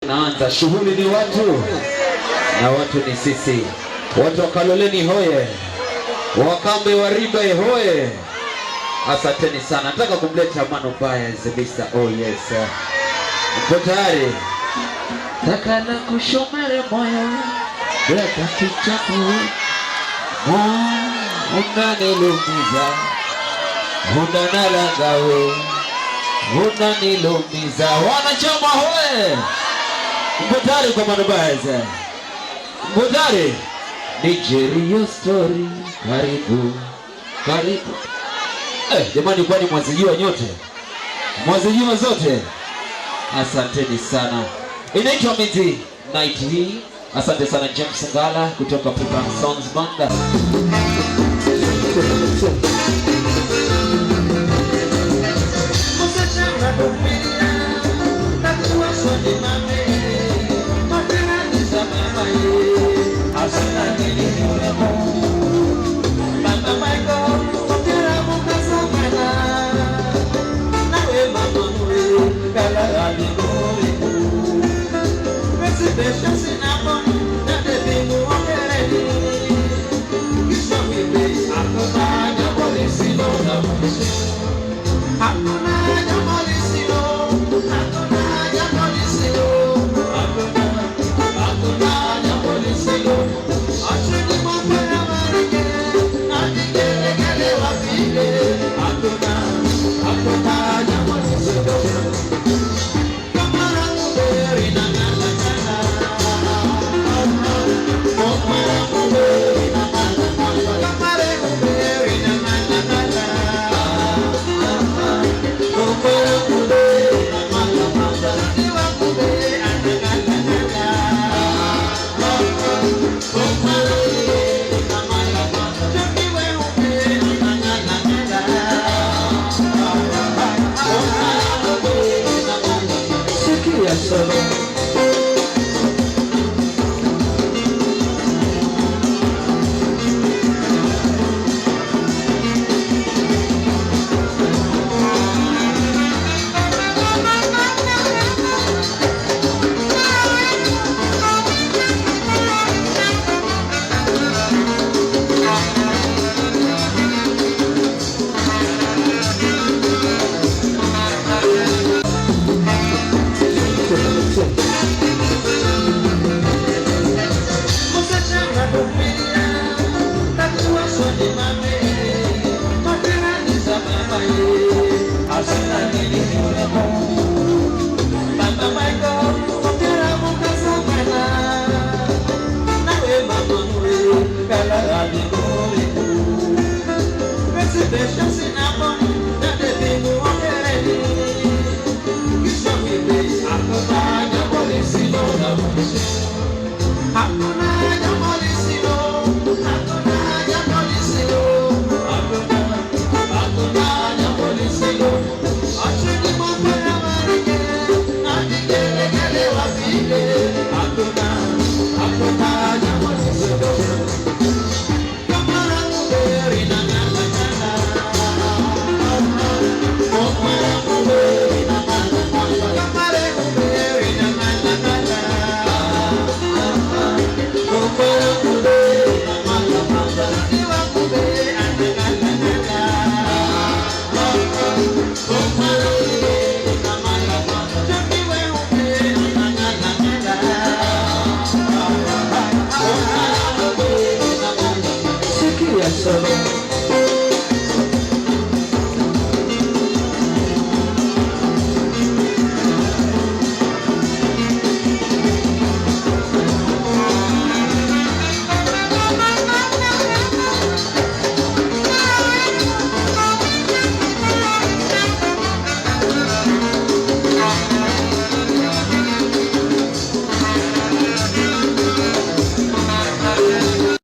tunaanza. Shughuli ni watu na watu ni sisi. Watu wa Kaloleni hoye, Wakambe wa Ribe hoye. Asanteni sana. Nataka kumleta Mano Baya Mr. Oh yes. Mko tayari? Taka na kushomere moyo Weka kichapu Unanilumiza Unanalangawe Unanilumiza. Wanachama hoye, mko tayari kwa Mano Baya? Mko tayari? Nigeria story. Karibu. Karibu. Jamani, kwani mwazijiwa nyote? Mwazijiwa zote? Asanteni sana. Inaitwa Midzi Night hii. Asante sana James Ngala kutoka Pukan Sounds Banda. Yeah.